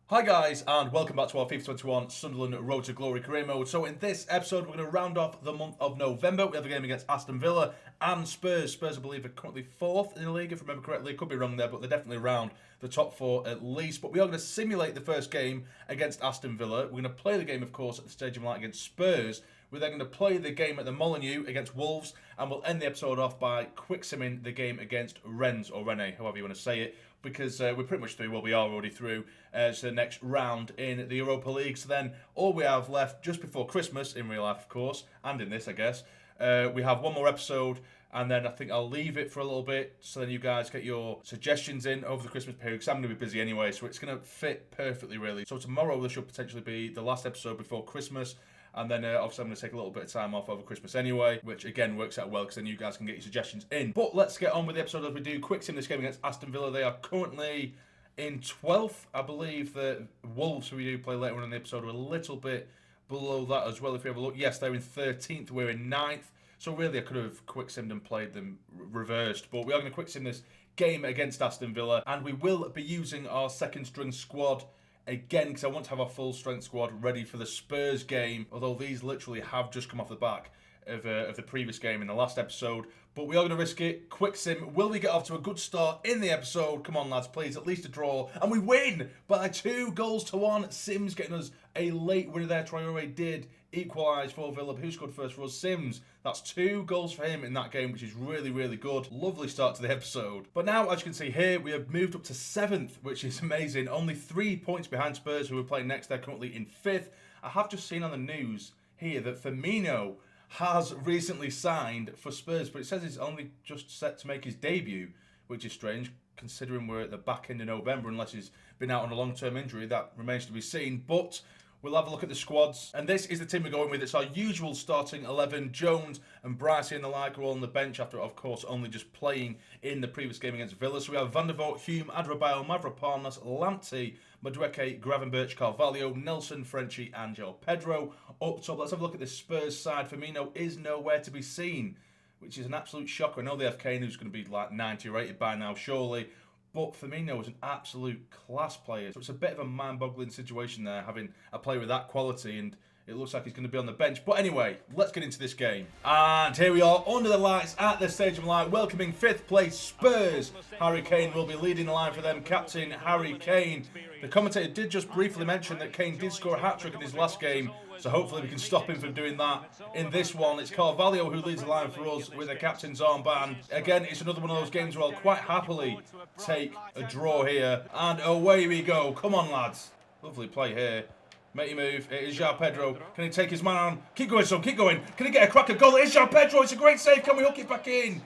Hi guys, and welcome back to our FIFA 21 Sunderland Road to Glory career mode. So in this episode, we're going to round off the month of November. We have a game against Aston Villa and Spurs. Spurs, I believe, are currently 4th in the league, if I remember correctly. Could be wrong there, but they're definitely around the top 4 at least. But we are going to simulate the first game against Aston Villa. We're going to play the game, of course, at the Stadium Light against Spurs. We're then going to play the game at the Molineux against Wolves, and we'll end the episode off by quick simming the game against Rennes, or Rennes, however you want to say it, because we're pretty much through. Well, we are already through to the next round in the Europa League. So then all we have left just before Christmas, in real life, of course, and in this, I guess, we have one more episode, and then I think I'll leave it for a little bit so then you guys get your suggestions in over the Christmas period, because I'm going to be busy anyway, so it's going to fit perfectly, really. So tomorrow there should potentially be the last episode before Christmas. And then obviously I'm going to take a little bit of time off over Christmas anyway, which again works out well because then you guys can get your suggestions in. But let's get on with the episode as we do. Quick sim this game against Aston Villa. They are currently in 12th. I believe the Wolves, who we do play later on in the episode, are a little bit below that as well. If you have a look, yes, they're in 13th. We're in 9th. So really I could have quick simmed and played them reversed. But we are going to quick sim this game against Aston Villa. And we will be using our second string squad again, because I want to have our full strength squad ready for the Spurs game, although these literally have just come off the back of the previous game in the last episode. But we are going to risk it. Quick sim. Will we get off to a good start in the episode? Come on, lads, please. At least a draw. And we win by 2-1. Sims getting us a late winner there. Traore did equalise for Villa. Who scored first for us? Sims. That's 2 goals for him in that game, which is really, really good. Lovely start to the episode. But now, as you can see here, we have moved up to 7th, which is amazing. Only 3 points behind Spurs, who are playing next. They're currently in 5th. I have just seen on the news here that Firmino has recently signed for Spurs, but it says he's only just set to make his debut, which is strange, considering we're at the back end of November, unless he's been out on a long-term injury. That remains to be seen, but we'll have a look at the squads. And this is the team we're going with. It's our usual starting 11. Jones and Bryce and the like are all on the bench after, of course, only just playing in the previous game against Villa. So we have Van der Voort, Hume, Adrabile, Mavropanos, Lamptey, Madueke, Gravenberch, Carvalho, Nelson, Frenchie, and Joe Pedro. Up top, let's have a look at the Spurs side. Firmino is nowhere to be seen, which is an absolute shocker. I know they have Kane, who's going to be like 90 rated by now, surely. But Firmino is an absolute class player. So it's a bit of a mind-boggling situation there, having a player with that quality, and it looks like he's going to be on the bench. But anyway, let's get into this game. And here we are, under the lights at the Stadium Light, welcoming 5th place Spurs. Harry Kane will be leading the line for them, captain Harry Kane. The commentator did just briefly mention that Kane did score a hat-trick in his last game, so hopefully we can stop him from doing that in this one. It's Carvalho who leads the line for us with a captain's armband. Again, it's another one of those games where I'll quite happily take a draw here. And away we go. Come on, lads. Lovely play here. Make your move. It is João Pedro. Can he take his man on? Keep going, son. Keep going. Can he get a crack at goal? It is João Pedro. It's a great save. Can we hook it back in?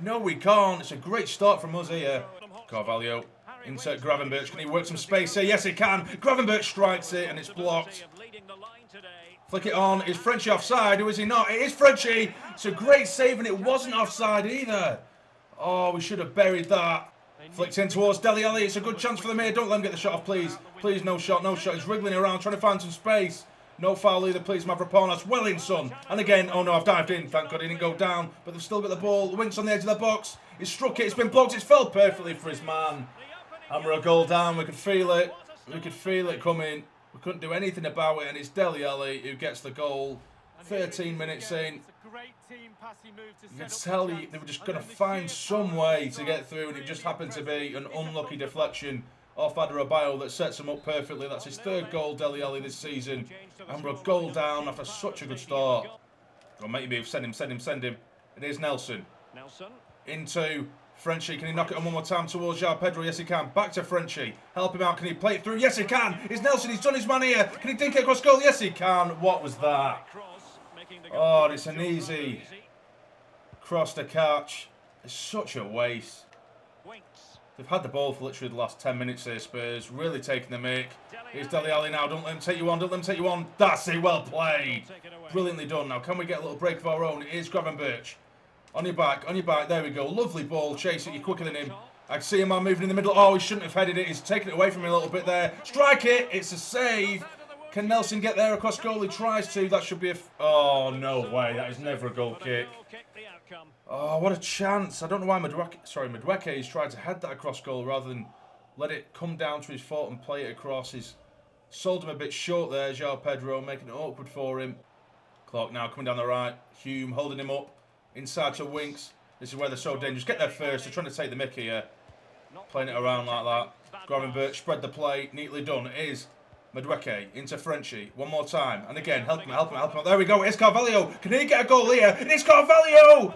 No, we can't. It's a great start from us here. Carvalho. Insert Gravenberch. Can he work some space here? Yes, he can. Gravenberch strikes it, and it's blocked. Flick it on. Is Frenchie offside, or is he not? It is Frenchie. It's a great save, and it wasn't offside either. Oh, we should have buried that. Flicked in towards Dele Alli. It's a good chance for them here. Don't let him get the shot off, please. Please, no shot, no shot. He's wriggling around, trying to find some space. No foul either, please, Mavropanos. Well in, son. And again, oh no, I've dived in. Thank God he didn't go down. But they've still got the ball. The Wink's on the edge of the box. He's struck it. It's been blocked. It's fell perfectly for his man. And we're a goal down. We could feel it. We could feel it coming. We couldn't do anything about it. And it's Dele Alli who gets the goal. 13 minutes in. You can tell they were just going to find some way to get through, and it just happened to be an unlucky deflection off Adrabile that sets him up perfectly. That's his 3rd goal, Dele Alli, this season. And we're a goal down after such a good start. Go on, make your move. Send him, send him, send him. It is Nelson. Into Frenchie. Can he knock it on one more time towards João Pedro? Yes, he can. Back to Frenchie. Help him out. Can he play it through? Yes, he can. It's Nelson. He's done his man here. Can he dink it across goal? Yes, he can. What was that? Oh, it's an easy cross to catch. It's such a waste. They've had the ball for literally the last 10 minutes here, Spurs. Really taking the mick. Here's Dele Alli now. Don't let him take you on. Don't let him take you on. That's it. Well played. Brilliantly done. Now, can we get a little break of our own? It is Gravenberch. On your back. On your back. There we go. Lovely ball. Chase it. You're quicker than him. I can see him moving in the middle. Oh, he shouldn't have headed it. He's taken it away from me a little bit there. Strike it. It's a save. Can Nelson get there across goal? He tries to. That should be a... Oh, no way. That is never a goal kick. Oh, what a chance. I don't know why Madueke is trying to head that across goal rather than let it come down to his foot and play it across. He's Sold him a bit short there, João Pedro, making it awkward for him. Clark now coming down the right. Hume holding him up. Inside to Winks. This is where they're so dangerous. Get there first. They're trying to take the mickey here. Playing it around like that. Gravenberch spread the play. Neatly done. It is Madueke into Frenchie. One more time. And again, help him. There we go. It's Carvalho. Can he get a goal here? It's Carvalho!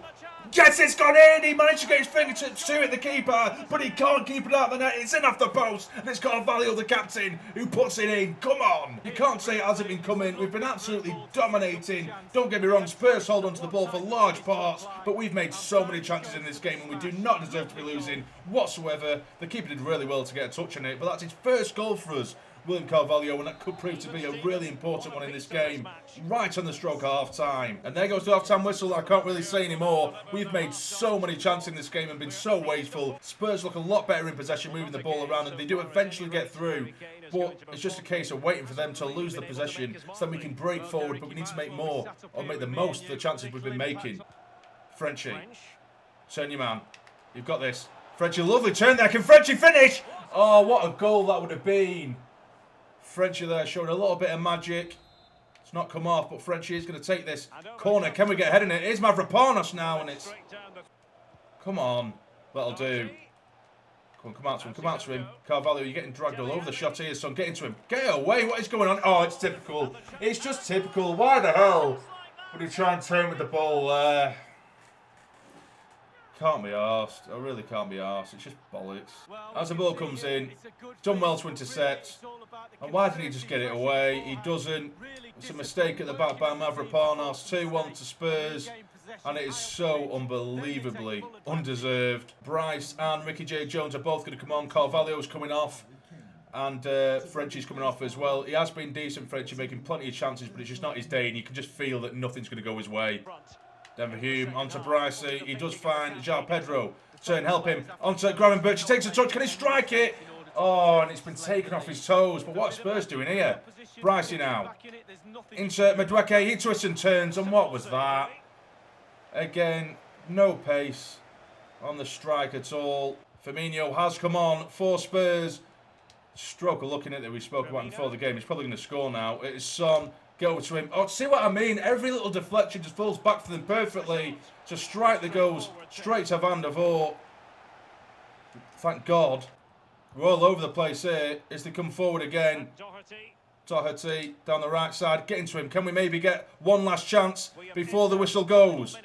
Yes, it's gone in! He managed to get his fingertips to it, the keeper, but he can't keep it out of the net. It's in off the post, and it's Carvalho, the captain, who puts it in. Come on! You can't say it hasn't been coming. We've been absolutely dominating. Don't get me wrong, Spurs hold on to the ball for large parts, but we've made so many chances in this game, and we do not deserve to be losing whatsoever. The keeper did really well to get a touch on it, but that's his first goal for us. William Carvalho, and that could prove to be a really important one in this game. Right on the stroke of half-time. And there goes the half-time whistle. I can't really say any more. We've made so many chances in this game and been so wasteful. Spurs look a lot better in possession, moving the ball around, and they do eventually get through. But it's just a case of waiting for them to lose the possession so that we can break forward, but we need to make more, or make the most of the chances we've been making. Frenchie, turn your man. You've got this. Frenchie, lovely turn there. Can Frenchie finish? Oh, what a goal that would have been. Frenchie there showing a little bit of magic. It's not come off, but Frenchie is going to take this corner. Can we get ahead in it? Here's Mavropanos now, and it's... Come on. That'll do. Come on, come out to him. Carvalho, you're getting dragged all over the shot here, son. Get into him. Get away. What is going on? Oh, it's typical. It's just typical. Why the hell would he try and turn with the ball there? Can't be arsed. I really can't be arsed. It's just bollocks. As the ball comes in, done well to intercept. And why did he just get it away? He doesn't. It's a mistake at the back by Mavropanos. 2-1 to Spurs. And it is so unbelievably undeserved. Bryce and Ricky J. Jones are both going to come on. Carvalho's coming off. And Frenchie's coming off as well. He has been decent, Frenchie, making plenty of chances, but it's just not his day. And you can just feel that nothing's going to go his way. Denver Hume onto Brycey. He does find João Pedro. Turn, help him. Onto Gravenberch. He takes a touch. Can he strike it? Oh, and it's been taken off his toes. But what are Spurs doing here? Brycey now. Into Madueke. He twists and turns. And what was that? Again, no pace on the strike at all. Firmino has come on for Spurs. Stroke of looking at it we spoke about before the game. He's probably going to score now. It is Son. Get over to him. Oh, see what I mean? Every little deflection just falls back for them perfectly. It's a strike that goes straight to Van der Voort. Thank God. We're all over the place here as they come forward again. Doherty down the right side. Get into him. Can we maybe get one last chance before the whistle goes?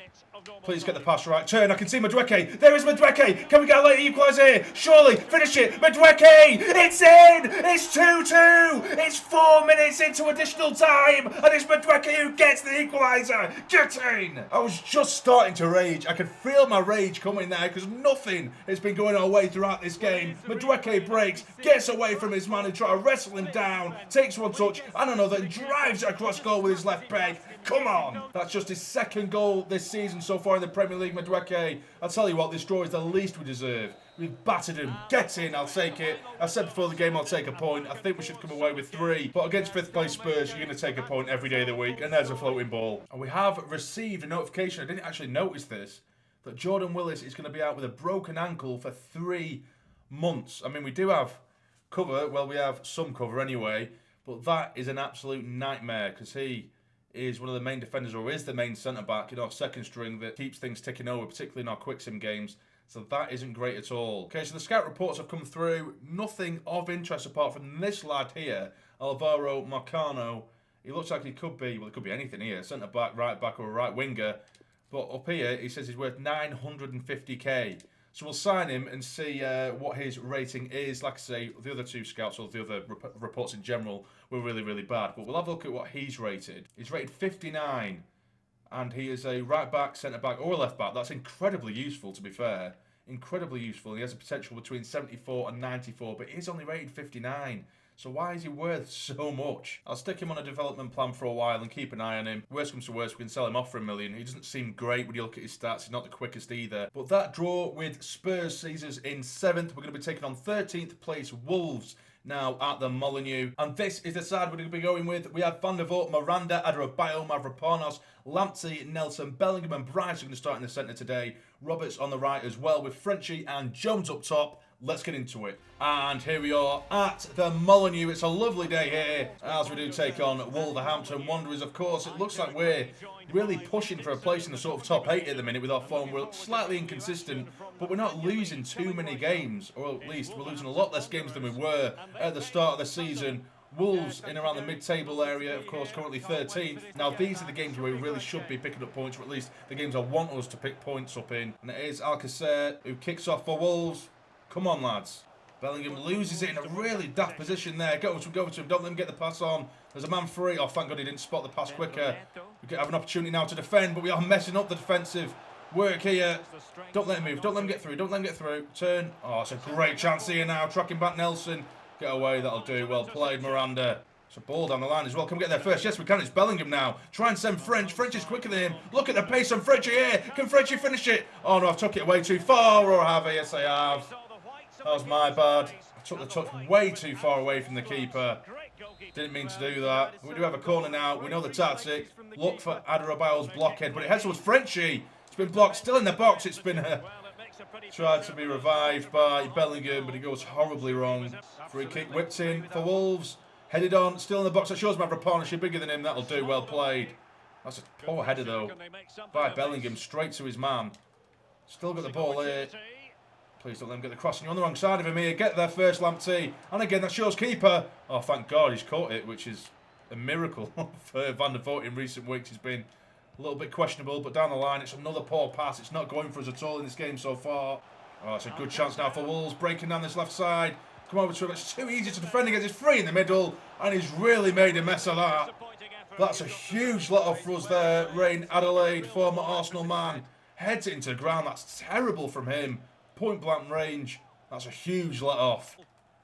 Please get the pass right. Turn, I can see Madueke. There is Madueke. Can we get a late equaliser here? Surely, finish it. Madueke, it's in. It's 2-2. It's 4 minutes into additional time. And it's Madueke who gets the equaliser. Get in. I was just starting to rage. I could feel my rage coming there because nothing has been going our way throughout this game. Madueke breaks, gets away from his man and tries to wrestle him down. Takes one touch and another and drives it across goal with his left peg. Come on. That's just his second goal this season so far in the Premier League, Madueke. I'll tell you what, this draw is the least we deserve. We've battered him. Get in, I'll take it. I said before the game I'll take a point. I think we should come away with 3. But against 5th place Spurs, you're going to take a point every day of the week. And there's a floating ball. And we have received a notification, I didn't actually notice this, that Jordan Willis is going to be out with a broken ankle for 3 months. I mean, we do have cover. Well, we have some cover anyway. But that is an absolute nightmare because he is one of the main defenders, or is the main centre-back in our second string that keeps things ticking over, particularly in our quick sim games. So that isn't great at all. Okay, so the scout reports have come through. Nothing of interest apart from this lad here, Alvaro Marcano. He looks like he could be, well, it could be anything here, centre-back, right-back, or a right winger. But up here, he says he's worth 950k. So we'll sign him and see what his rating is. Like I say, the other 2 scouts, or the other reports in general, were really, really bad. But we'll have a look at what he's rated. He's rated 59. And he is a right-back, centre-back, or a left-back. That's incredibly useful, to be fair. Incredibly useful. He has a potential between 74 and 94, but he's only rated 59. So why is he worth so much? I'll stick him on a development plan for a while and keep an eye on him. Worst comes to worst, we can sell him off for $1 million. He doesn't seem great when you look at his stats. He's not the quickest either. But that draw with Spurs sees us in 7th. We're going to be taking on 13th place Wolves now at the Molineux. And this is the side we're going to be going with. We have Van der Voort, Miranda, Adebayo, Mavropanos, Lamptey, Nelson, Bellingham and Bryce are going to start in the centre today. Roberts on the right as well with Frenchie and Jones up top. let's get into it. And here we are at the Molineux. It's a lovely day here as we do take on Wolverhampton Wanderers. Of course, it looks like we're really pushing for a place in the sort of top 8 at the minute with our form. We're slightly inconsistent, but we're not losing too many games, or at least we're losing a lot less games than we were at the start of the season. Wolves in around the mid-table area, of course, currently 13th. Now, these are the games where we really should be picking up points, or at least the games I want us to pick points up in. And it is Alcacer who kicks off for Wolves. Come on, lads. Bellingham loses it in a really daft position there. Go to him. Don't let him get the pass on. There's a man free. Oh, thank God he didn't spot the pass quicker. We could have an opportunity now to defend, but we are messing up the defensive work here. Don't let him move. Don't let him get through. Don't let him get through. Turn. Oh, it's a great chance here now. Tracking back Nelson. Get away. That'll do. Well played, Miranda. It's a ball down the line as well. Can we get there first? Yes, we can. It's Bellingham now. Try and send French. French is quicker than him. Look at the pace on French here. Can Frenchy finish it? Oh, no, I've took it way too far. Or have I? Yes, I have. That was my bad. I took the touch way too far away from the keeper. Didn't mean to do that. We do have a corner now. We know the tactic. Look for Adebayor's blockhead, but it heads towards Frenchy. It's been blocked. Still in the box. It's been tried to be revived by Bellingham, but it goes horribly wrong. Free kick whipped in for Wolves. Headed on. Still in the box. That shows Mavropanos. You're bigger than him. That'll do. Well played. That's a poor header, though, by Bellingham. Straight to his man. Still got the ball here. Please don't let him get the crossing. You're on the wrong side of him here. Get there first, Lamptey. And again, that shows keeper. Oh, thank God he's caught it, which is a miracle for Van der Voort in recent weeks. He's been a little bit questionable, but down the line, it's another poor pass. It's not going for us at all in this game so far. Oh, it's a good chance now for Wolves. Breaking down this left side. Come over to him. It's too easy to defend against. He's free in the middle, and he's really made a mess of that. That's a huge let off for us there. Rain Adelaide, former Arsenal man, heads it into the ground. That's terrible from him. Point blank range. That's a huge let off.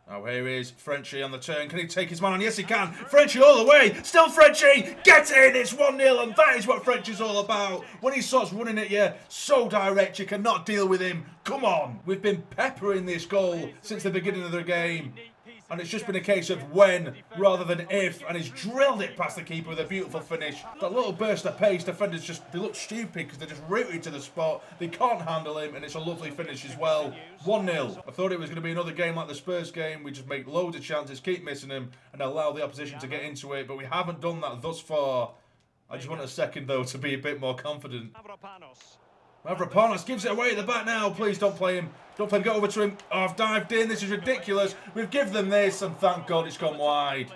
Now here he is, Frenchy on the turn. Can he take his man on? Yes, he can. Frenchy all the way. Still Frenchy. Get in. It's 1-0, and that is what Frenchy's all about. When he starts running at you, so direct, you cannot deal with him. Come on. We've been peppering this goal since the beginning of the game. And it's just been a case of when rather than if. And he's drilled it past the keeper with a beautiful finish. That little burst of pace, defenders just, they look stupid because they're just rooted to the spot. They can't handle him, and it's a lovely finish as well. 1-0. I thought it was going to be another game like the Spurs game. We just make loads of chances, keep missing them, and allow the opposition to get into it. But we haven't done that thus far. I just want a second, though, to be a bit more confident. Mavropanos gives it away at the back now. Please don't play him. Don't play him. Go over to him. Oh, I've dived in. This is ridiculous. We've given them this, and thank God it's gone wide.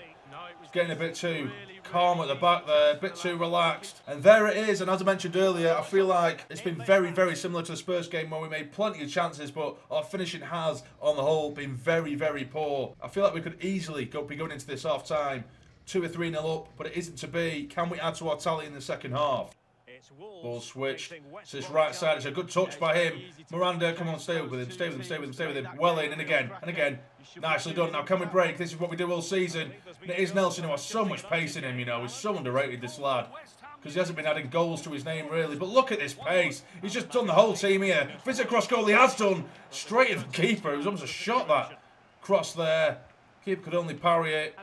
It's getting a bit too calm at the back there. A bit too relaxed. And there it is. And as I mentioned earlier, I feel like it's been very, very similar to the Spurs game where we made plenty of chances, but our finishing has, on the whole, been very, very poor. I feel like we could easily be going into this half-time 2 or 3-0 up, but it isn't to be. Can we add to our tally in the second half? Ball switched. So it's right side. It's a good touch by him. Miranda, come on, stay with him. Stay with him. Stay with him. Stay with him. Well in, and again. And again. Nicely done. Now, can we break? This is what we do all season. And it is Nelson who has so much pace in him, you know. He's so underrated, this lad. Because he hasn't been adding goals to his name, really. But look at this pace. He's just done the whole team here. Fits a cross goal. He has done. Straight at the keeper. It was almost a shot, that cross there. Keeper could only parry it.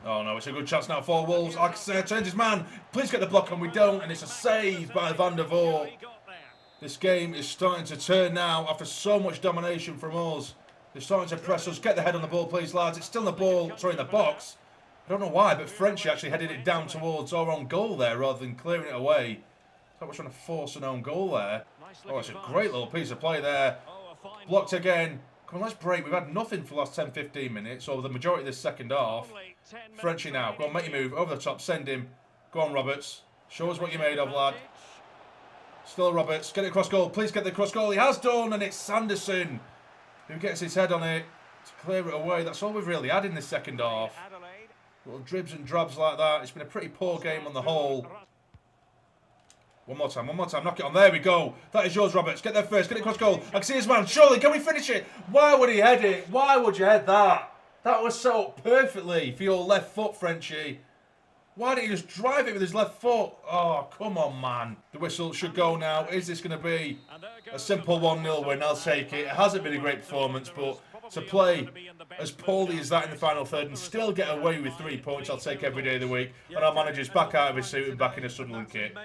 Oh no, it's a good chance now for Wolves. Alcacer turns his man. Please get the block on. We don't, and it's a save by Van der Voort. This game is starting to turn now after so much domination from us. They're starting to press us. Get the head on the ball, please, lads. It's still in the ball, sorry, in the box. I don't know why, but Frenchy actually headed it down towards our own goal there rather than clearing it away. So we're trying to force an own goal there. Oh, it's a great little piece of play there. Blocked again. Come on, let's break. We've had nothing for the last 10-15 minutes, or the majority of this second half. Frenchy now. Go on, make your move. Over the top. Send him. Go on, Roberts. Show us what you're made of, lad. Still Roberts. Get it across goal. Please get the cross goal. He has done, and it's Sanderson who gets his head on it to clear it away. That's all we've really had in this second half. Little dribs and drabs like that. It's been a pretty poor game on the whole. One more time, knock it on. There we go. That is yours, Roberts. Get there first. Get it across goal. I can see his man. Surely, can we finish it? Why would he head it? Why would you head that? That was set up perfectly for your left foot, Frenchy. Why didn't he just drive it with his left foot? Oh, come on, man. The whistle should go now. Is this going to be a simple 1-0 win? I'll take it. It hasn't been a great performance, but to play as poorly as that in the final third and still get away with 3 points, I'll take every day of the week. And our manager's back out of his suit and back in a Sunderland kit.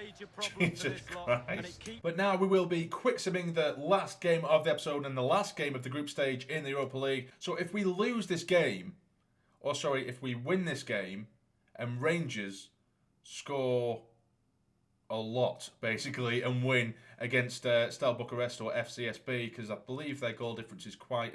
Jesus Christ. But now we will be quick-simming the last game of the episode and the last game of the group stage in the Europa League. So if we lose this game, or sorry, if we win this game and Rangers score a lot, basically, and win against Steaua Bucharest or FCSB, because I believe their goal difference is quite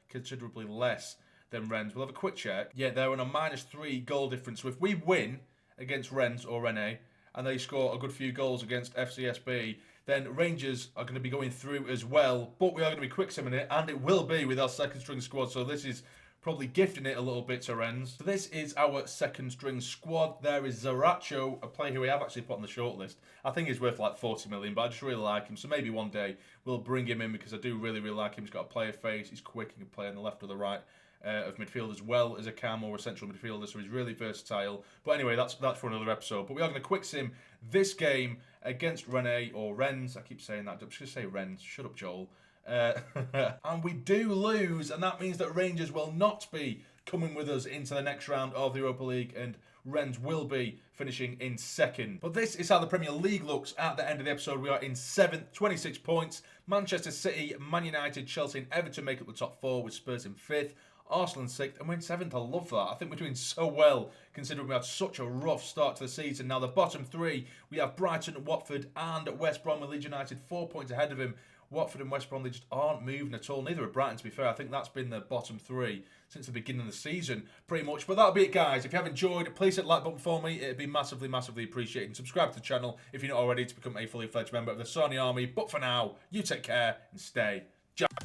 considerably less than Rennes. We'll have a quick check. Yeah, they're on a -3 goal difference. So if we win against Rennes or Rennes, and they score a good few goals against FCSB, then Rangers are going to be going through as well. But we are going to be quick-simming it, and it will be with our second-string squad. So this is probably gifting it a little bit to Rennes. So this is our second-string squad. There is Zaracho, a player who we have actually put on the shortlist. I think he's worth like 40 million, but I just really like him. So maybe one day we'll bring him in because I do really, really like him. He's got a player face. He's quick. He can play on the left or the right of midfield as well as a cam or a central midfielder. So he's really versatile. But anyway, that's for another episode. But we are going to quick sim this game against Rennes or Rennes. I keep saying that. I'm just going to say Rennes. Shut up, Joel. And we do lose, and that means that Rangers will not be coming with us into the next round of the Europa League, and Rennes will be finishing in second. But this is how the Premier League looks at the end of the episode. We are in 7th, 26 points. Manchester City, Man United, Chelsea and Everton make up the top 4 with Spurs in 5th. Arsenal in 6th, and we're in 7th. I love that. I think we're doing so well considering we had such a rough start to the season. Now the bottom 3, we have Brighton, Watford and West Brom with Leeds United 4 points ahead of him. Watford and West Brom, they just aren't moving at all. Neither are Brighton, to be fair. I think that's been the bottom 3 since the beginning of the season, pretty much. But that'll be it, guys. If you have enjoyed, please hit the like button for me. It'd be massively, massively appreciated. And subscribe to the channel if you're not already to become a fully fledged member of the Sassy Army. But for now, you take care and stay jacked.